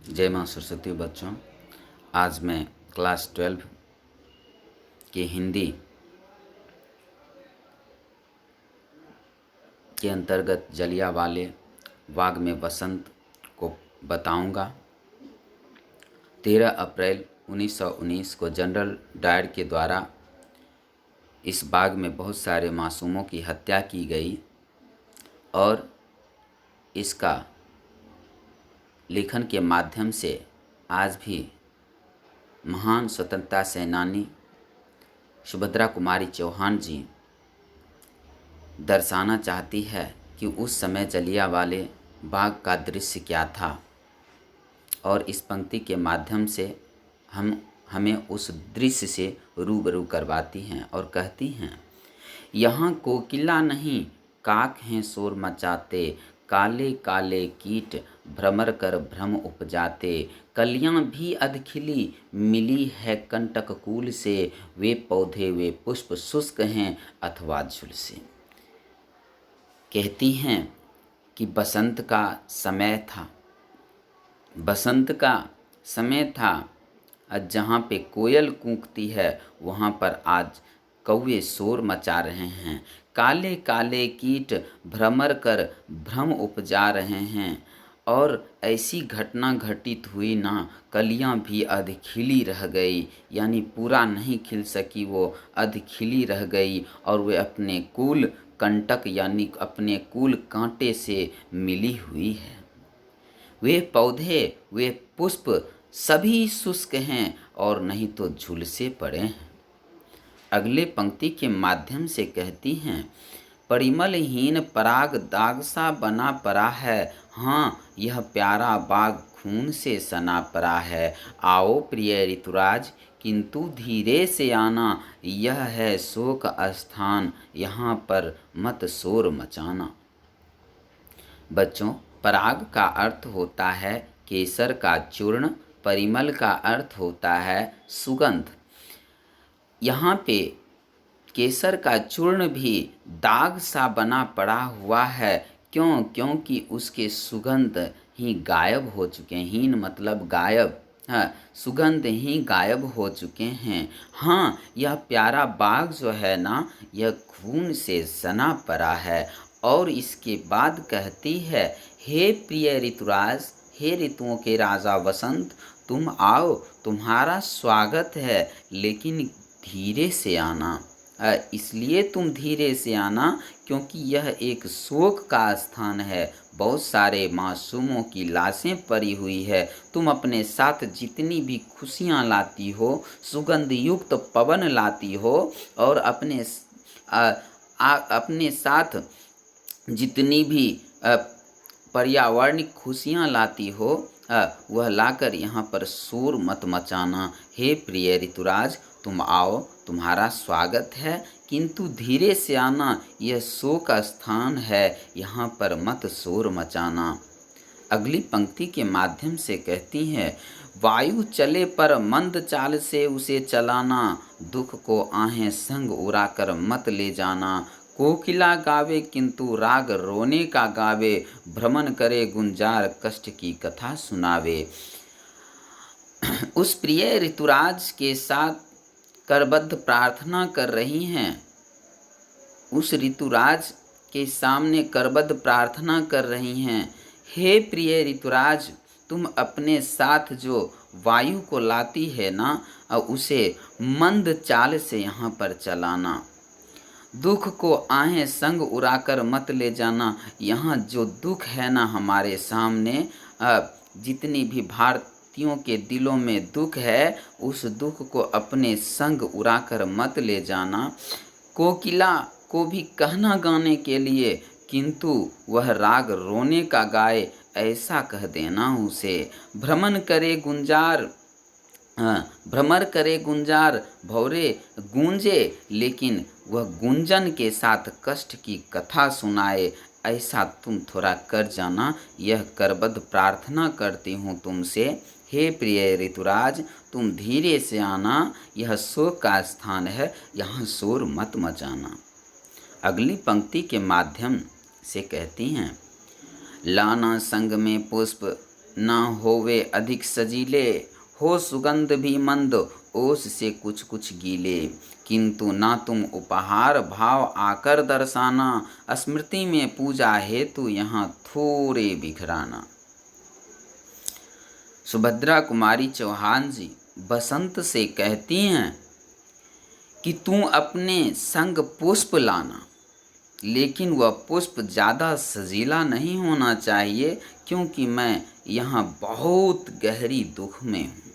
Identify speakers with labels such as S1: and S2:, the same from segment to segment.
S1: जय माँ सरस्वती। बच्चों, आज मैं क्लास 12 के हिंदी के अंतर्गत जलियांवाले बाग में बसंत को बताऊंगा। 13 अप्रैल 1919 को जनरल डायर के द्वारा इस बाग में बहुत सारे मासूमों की हत्या की गई और इसका लेखन के माध्यम से आज भी महान स्वतंत्रता सेनानी सुभद्रा कुमारी चौहान जी दर्शाना चाहती है कि उस समय जलियांवाले बाग का दृश्य क्या था, और इस पंक्ति के माध्यम से हमें उस दृश्य से रूबरू करवाती हैं और कहती हैं, यहाँ कोकिला नहीं काक हैं शोर मचाते, काले काले कीट भ्रमर कर भ्रम उपजाते, कलियां भी अधखिली मिली है कंटक कूल से, वे पौधे वे पुष्प शुष्क हैं अथवा झुलसे। कहती हैं कि बसंत का समय था, बसंत का समय था। जहाँ पे कोयल कूकती है वहाँ पर आज कौवे शोर मचा रहे हैं, काले काले कीट भ्रमर कर भ्रम उपजा रहे हैं। और ऐसी घटना घटित हुई ना, कलियां भी अध खिली रह गई, यानी पूरा नहीं खिल सकी, वो अध खिली रह गई और वे अपने कुल कंटक यानी अपने कुल कांटे से मिली हुई है। वे पौधे वे पुष्प सभी शुष्क हैं और नहीं तो झुलसे पड़े हैं। अगले पंक्ति के माध्यम से कहती हैं, परिमलहीन पराग दाग सा बना पड़ा है, हाँ यह प्यारा बाग खून से सना पड़ा है। आओ प्रिय ऋतुराज किंतु धीरे से आना, यह है शोक स्थान, यहाँ पर मत शोर मचाना। बच्चों, पराग का अर्थ होता है केसर का चूर्ण, परिमल का अर्थ होता है सुगंध। यहाँ पे केसर का चूर्ण भी दाग सा बना पड़ा हुआ है। क्यों? क्योंकि उसके सुगंध ही गायब हो चुके हैं। हीन मतलब गायब, हाँ, सुगंध ही गायब हो चुके हैं। हाँ, यह प्यारा बाग जो है ना, यह खून से सना पड़ा है। और इसके बाद कहती है, हे प्रिय ऋतुराज, हे ऋतुओं के राजा वसंत, तुम आओ, तुम्हारा स्वागत है, लेकिन धीरे से आना। इसलिए तुम धीरे से आना क्योंकि यह एक शोक का स्थान है। बहुत सारे मासूमों की लाशें पड़ी हुई है। तुम अपने साथ जितनी भी खुशियाँ लाती हो, सुगंध युक्त पवन लाती हो, और अपने साथ जितनी भी पर्यावरणिक खुशियाँ लाती हो, वह लाकर यहाँ पर शोर मत मचाना। हे प्रिय ऋतुराज, तुम आओ, तुम्हारा स्वागत है, किंतु धीरे से आना, यह शोक स्थान है, यहाँ पर मत शोर मचाना। अगली पंक्ति के माध्यम से कहती हैं, वायु चले पर मंद चाल से उसे चलाना, दुख को आहें संग उड़ाकर मत ले जाना। कोकिला गावे किंतु राग रोने का गावे, भ्रमण करे गुंजार कष्ट की कथा सुनावे। उस प्रिय ऋतुराज के साथ करबद्ध प्रार्थना कर रही हैं, उस ऋतुराज के सामने करबद्ध प्रार्थना कर रही हैं, हे प्रिय ऋतुराज, तुम अपने साथ जो वायु को लाती है ना, उसे मंद चाल से यहाँ पर चलाना। दुख को आहें संग उड़ाकर मत ले जाना। यहाँ जो दुख है ना हमारे सामने, जितनी भी भारतीयों के दिलों में दुख है, उस दुख को अपने संग उड़ाकर मत ले जाना। कोकिला को भी कहना गाने के लिए, किंतु वह राग रोने का गाए, ऐसा कह देना उसे। भ्रमण करे गुंजार, भ्रमर करे गुंजार, भौरे गूंजे, लेकिन वह गुंजन के साथ कष्ट की कथा सुनाए, ऐसा तुम थोड़ा कर जाना। यह करबद्ध प्रार्थना करती हूँ तुमसे, हे प्रिय ऋतुराज, तुम धीरे से आना, यह शोक का स्थान है, यहाँ शोर मत मचाना। अगली पंक्ति के माध्यम से कहती हैं, लाना संग में पुष्प ना होवे अधिक सजीले, हो सुगंध भी मंद ओस से कुछ कुछ गीले। किंतु ना तुम उपहार भाव आकर दर्शाना, स्मृति में पूजा हेतु यहाँ थोड़े बिखराना। सुभद्रा कुमारी चौहान जी बसंत से कहती हैं कि तू अपने संग पुष्प लाना, लेकिन वह पुष्प ज़्यादा सजीला नहीं होना चाहिए, क्योंकि मैं यहाँ बहुत गहरी दुख में हूँ।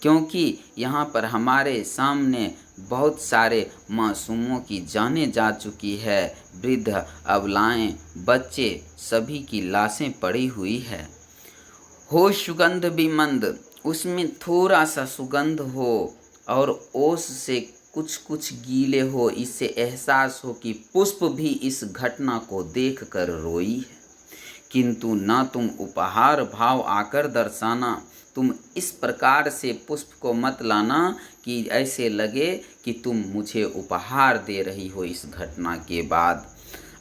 S1: क्योंकि यहाँ पर हमारे सामने बहुत सारे मासूमों की जानें जा चुकी है, वृद्ध अबलाएं बच्चे सभी की लाशें पड़ी हुई है। हो सुगंध भी मंद, उसमें थोड़ा सा सुगंध हो और ओस से कुछ कुछ गीले हो, इससे एहसास हो कि पुष्प भी इस घटना को देखकर रोई है। किंतु ना तुम उपहार भाव आकर दर्शाना, तुम इस प्रकार से पुष्प को मत लाना कि ऐसे लगे कि तुम मुझे उपहार दे रही हो इस घटना के बाद।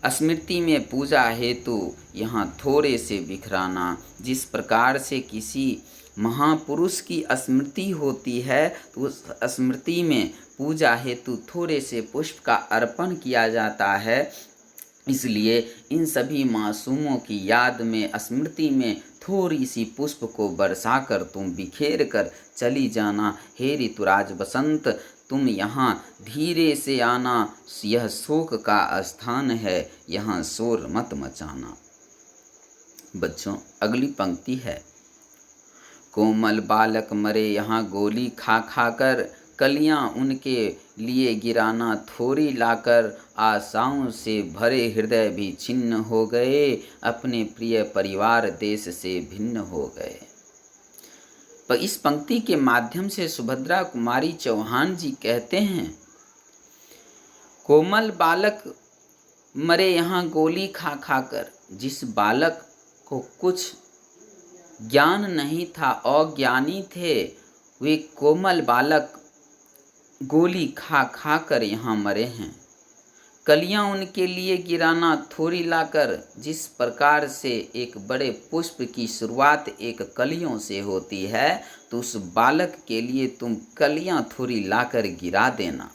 S1: स्मृति में पूजा हेतु यहाँ थोड़े से बिखराना। जिस प्रकार से किसी महापुरुष की स्मृति होती है तो उस स्मृति में पूजा हेतु थोड़े से पुष्प का अर्पण किया जाता है, इसलिए इन सभी मासूमों की याद में स्मृति में थोड़ी सी पुष्प को बरसाकर तुम बिखेर कर चली जाना। हे ऋतुराज बसंत, तुम यहाँ धीरे से आना, यह शोक का स्थान है, यहाँ शोर मत मचाना। बच्चों, अगली पंक्ति है, कोमल बालक मरे यहाँ गोली खा खाकर, कलियां उनके लिए गिराना थोड़ी लाकर, आशाओं से भरे हृदय भी छिन्न हो गए, अपने प्रिय परिवार देश से भिन्न हो गए। पर इस पंक्ति के माध्यम से सुभद्रा कुमारी चौहान जी कहते हैं, कोमल बालक मरे यहाँ गोली खा खाकर। जिस बालक को कुछ ज्ञान नहीं था, अज्ञानी थे, वे कोमल बालक गोली खा खा कर यहाँ मरे हैं। कलियां उनके लिए गिराना थोड़ी लाकर, जिस प्रकार से एक बड़े पुष्प की शुरुआत एक कलियों से होती है, तो उस बालक के लिए तुम कलियां थोड़ी लाकर गिरा देना।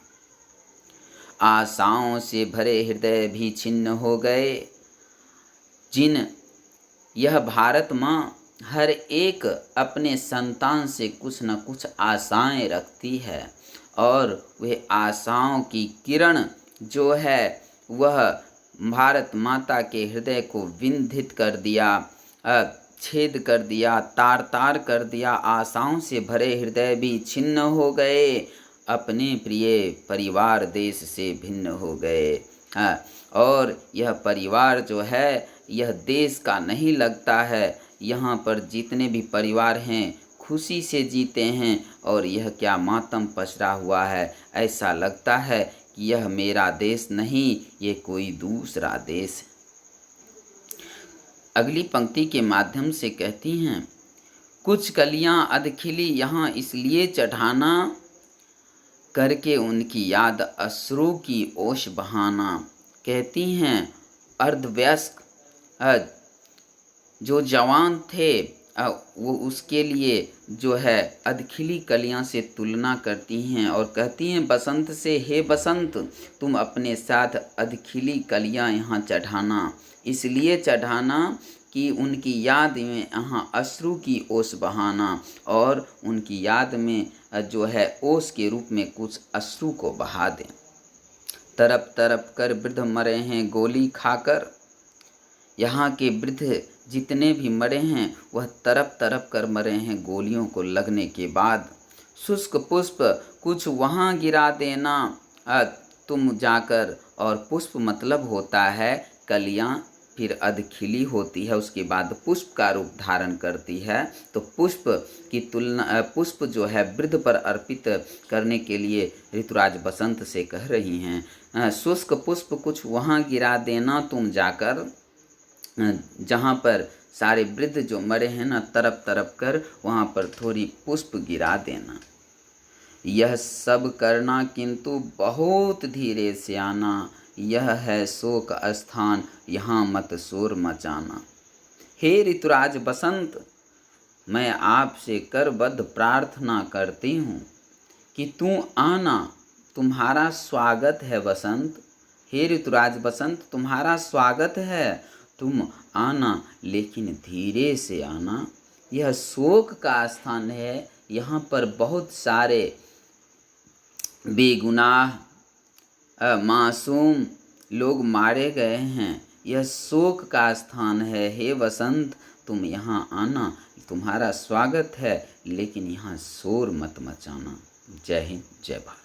S1: आशाओं से भरे हृदय भी छिन्न हो गए। जिन यह भारत माँ हर एक अपने संतान से कुछ न कुछ आशाएं रखती है, और वह आशाओं की किरण जो है वह भारत माता के हृदय को विंधित कर दिया, छेद कर दिया, तार तार कर दिया। आशाओं से भरे हृदय भी छिन्न हो गए, अपने प्रिय परिवार देश से भिन्न हो गए। और यह परिवार जो है यह देश का नहीं लगता है। यहाँ पर जितने भी परिवार हैं खुशी से जीते हैं, और यह क्या मातम पसरा हुआ है। ऐसा लगता है कि यह मेरा देश नहीं, ये कोई दूसरा देश है। अगली पंक्ति के माध्यम से कहती हैं, कुछ कलियां अधखिली यहाँ इसलिए चढ़ाना, करके उनकी याद अश्रु की ओश बहाना। कहती हैं अर्धवयस्क जो जवान थे वो उसके लिए जो है अधखिली कलियां से तुलना करती हैं, और कहती हैं बसंत से, हे बसंत तुम अपने साथ अधखिली कलियां यहाँ चढ़ाना। इसलिए चढ़ाना कि उनकी याद में यहाँ अश्रु की ओस बहाना, और उनकी याद में जो है ओस के रूप में कुछ अश्रु को बहा दें। तरप तरप कर वृद्ध मरे हैं गोली खाकर। यहाँ के वृद्ध जितने भी मरे हैं वह तरप तरप कर मरे हैं गोलियों को लगने के बाद। शुष्क पुष्प कुछ वहाँ गिरा देना तुम जाकर, और पुष्प मतलब होता है कलियाँ, फिर अधखिली होती है, उसके बाद पुष्प का रूप धारण करती है। तो पुष्प की तुलना, पुष्प जो है वृद्ध पर अर्पित करने के लिए ऋतुराज बसंत से कह रही हैं, शुष्क पुष्प कुछ वहाँ गिरा देना तुम जाकर, जहाँ पर सारे वृद्ध जो मरे हैं ना तरप तरप कर, वहाँ पर थोड़ी पुष्प गिरा देना। यह सब करना किंतु बहुत धीरे से आना, यह है शोक स्थान, यहाँ मत शोर मचाना। हे ऋतुराज बसंत, मैं आपसे करबद्ध प्रार्थना करती हूँ कि तू आना, तुम्हारा स्वागत है वसंत। हे ऋतुराज बसंत, तुम्हारा स्वागत है, तुम आना, लेकिन धीरे से आना। यह शोक का स्थान है, यहाँ पर बहुत सारे बेगुनाह मासूम लोग मारे गए हैं। यह शोक का स्थान है। हे वसंत, तुम यहाँ आना, तुम्हारा स्वागत है, लेकिन यहाँ शोर मत मचाना। जय हिंद, जय भारत।